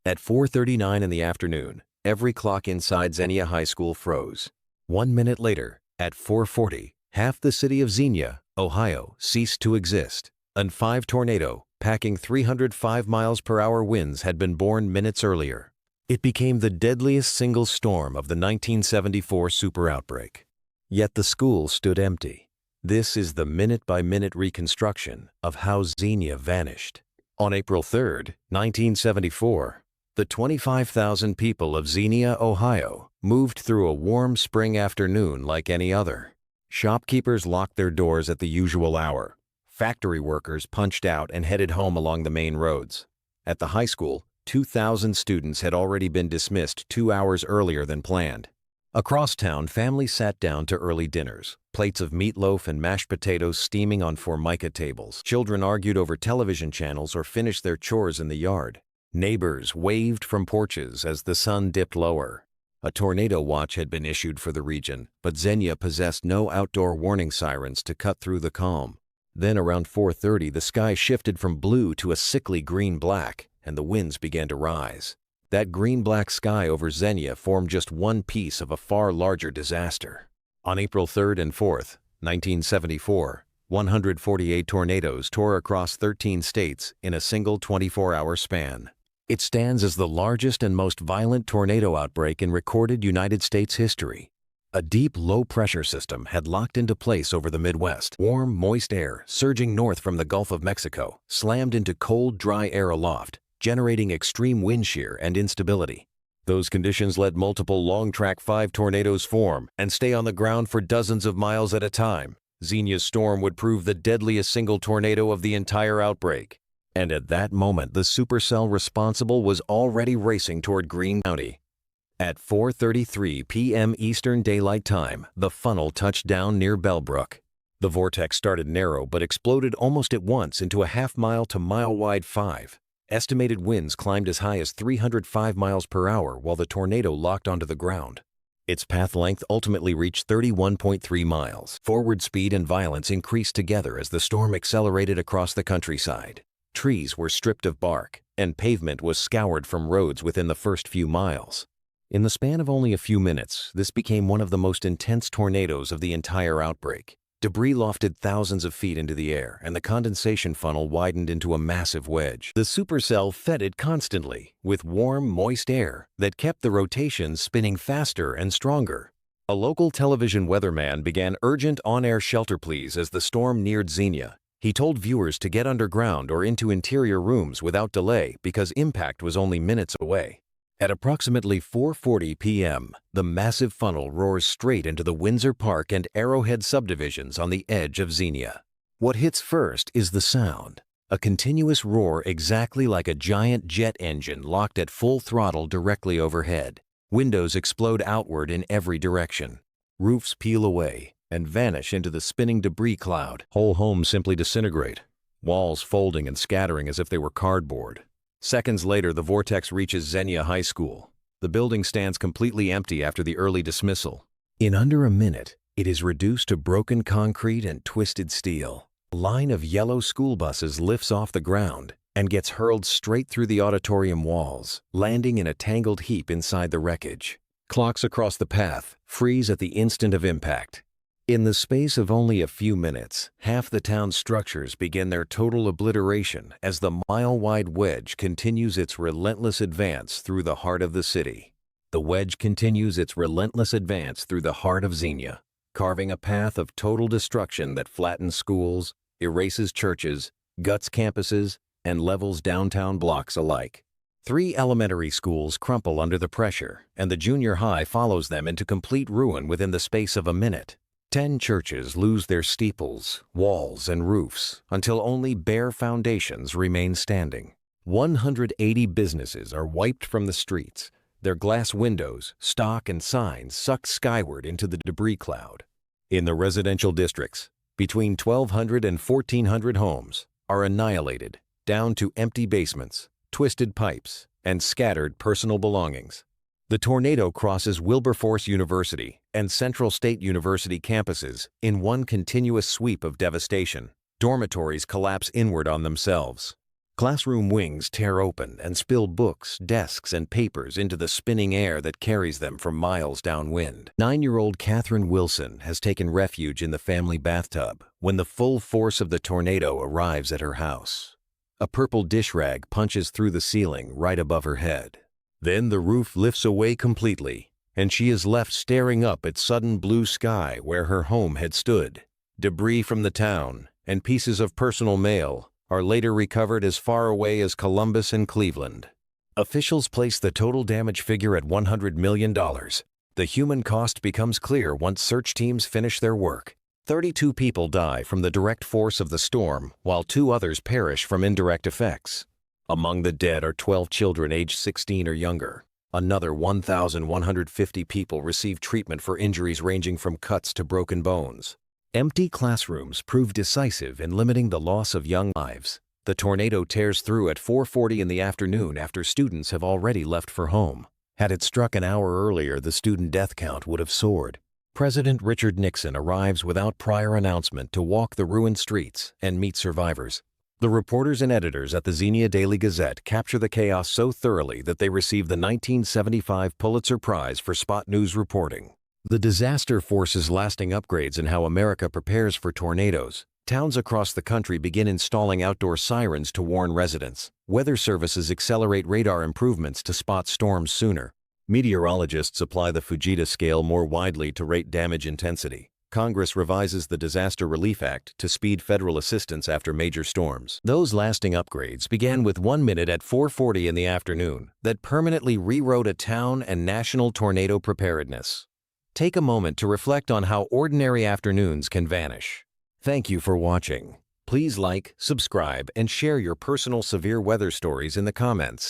At 4:39 in the afternoon, every clock inside Xenia High School froze. 1 minute later, at 4:40, half the city of Xenia, Ohio, ceased to exist. And 5 tornado, packing 305 miles per hour winds had been born minutes earlier. It became the deadliest single storm of the 1974 Super Outbreak. Yet the school stood empty. This is the minute-by-minute reconstruction of how Xenia vanished. On April 3, 1974, the 25,000 people of Xenia, Ohio, moved through a warm spring afternoon like any other. Shopkeepers locked their doors at the usual hour. Factory workers punched out and headed home along the main roads. At the high school, 2,000 students had already been dismissed 2 hours earlier than planned. Across town, families sat down to early dinners, plates of meatloaf and mashed potatoes steaming on formica tables. Children argued over television channels or finished their chores in the yard. Neighbors waved from porches as the sun dipped lower. A tornado watch had been issued for the region, but Xenia possessed no outdoor warning sirens to cut through the calm. Then around 4:30, the sky shifted from blue to a sickly green-black, and the winds began to rise. That green-black sky over Xenia formed just one piece of a far larger disaster. On April 3rd and 4th, 1974, 148 tornadoes tore across 13 states in a single 24-hour span. It stands as the largest and most violent tornado outbreak in recorded United States history. A deep, low-pressure system had locked into place over the Midwest. Warm, moist air, surging north from the Gulf of Mexico, slammed into cold, dry air aloft, generating extreme wind shear and instability. Those conditions let multiple long-track 5 tornadoes form and stay on the ground for dozens of miles at a time. Xenia's storm would prove the deadliest single tornado of the entire outbreak. And at that moment, the supercell responsible was already racing toward Greene County. At 4:33 p.m. Eastern Daylight Time, the funnel touched down near Bellbrook. The vortex started narrow but exploded almost at once into a half-mile to mile-wide 5. Estimated winds climbed as high as 305 miles per hour while the tornado locked onto the ground. Its path length ultimately reached 31.3 miles. Forward speed and violence increased together as the storm accelerated across the countryside. Trees were stripped of bark, and pavement was scoured from roads within the first few miles. In the span of only a few minutes, this became one of the most intense tornadoes of the entire outbreak. Debris lofted thousands of feet into the air, and the condensation funnel widened into a massive wedge. The supercell fed it constantly, with warm, moist air that kept the rotations spinning faster and stronger. A local television weatherman began urgent on-air shelter pleas as the storm neared Xenia. He told viewers to get underground or into interior rooms without delay because impact was only minutes away. At approximately 4:40 p.m., the massive funnel roars straight into the Windsor Park and Arrowhead subdivisions on the edge of Xenia. What hits first is the sound, a continuous roar exactly like a giant jet engine locked at full throttle directly overhead. Windows explode outward in every direction. Roofs peel away and vanish into the spinning debris cloud. Whole homes simply disintegrate, walls folding and scattering as if they were cardboard. Seconds later, the vortex reaches Xenia High School. The building stands completely empty after the early dismissal. In under a minute, it is reduced to broken concrete and twisted steel. A line of yellow school buses lifts off the ground and gets hurled straight through the auditorium walls, landing in a tangled heap inside the wreckage. Clocks across the path freeze at the instant of impact. In the space of only a few minutes, half the town's structures begin their total obliteration as the mile-wide wedge continues its relentless advance through the heart of the city. The wedge continues its relentless advance through the heart of Xenia, carving a path of total destruction that flattens schools, erases churches, guts campuses, and levels downtown blocks alike. 3 elementary schools crumple under the pressure, and the junior high follows them into complete ruin within the space of a minute. 10 churches lose their steeples, walls, and roofs until only bare foundations remain standing. 180 businesses are wiped from the streets, their glass windows, stock, and signs sucked skyward into the debris cloud. In the residential districts, between 1,200 and 1,400 homes are annihilated, down to empty basements, twisted pipes, and scattered personal belongings. The tornado crosses Wilberforce University and Central State University campuses in one continuous sweep of devastation. Dormitories collapse inward on themselves. Classroom wings tear open and spill books, desks, and papers into the spinning air that carries them for miles downwind. 9-year-old Catherine Wilson has taken refuge in the family bathtub when the full force of the tornado arrives at her house. A purple dish rag punches through the ceiling right above her head. Then the roof lifts away completely, and she is left staring up at sudden blue sky where her home had stood. Debris from the town and pieces of personal mail are later recovered as far away as Columbus and Cleveland. Officials place the total damage figure at $100 million. The human cost becomes clear once search teams finish their work. 32 people die from the direct force of the storm, while 2 others perish from indirect effects. Among the dead are 12 children aged 16 or younger. Another 1,150 people receive treatment for injuries ranging from cuts to broken bones. Empty classrooms prove decisive in limiting the loss of young lives. The tornado tears through at 4:40 in the afternoon after students have already left for home. Had it struck an hour earlier, the student death count would have soared. President Richard Nixon arrives without prior announcement to walk the ruined streets and meet survivors. The reporters and editors at the Xenia Daily Gazette capture the chaos so thoroughly that they receive the 1975 Pulitzer Prize for spot news reporting. The disaster forces lasting upgrades in how America prepares for tornadoes. Towns across the country begin installing outdoor sirens to warn residents. Weather services accelerate radar improvements to spot storms sooner. Meteorologists apply the Fujita scale more widely to rate damage intensity. Congress revises the Disaster Relief Act to speed federal assistance after major storms. Those lasting upgrades began with 1 minute at 4:40 in the afternoon that permanently rewrote a town and national tornado preparedness. Take a moment to reflect on how ordinary afternoons can vanish. Thank you for watching. Please like, subscribe, and share your personal severe weather stories in the comments.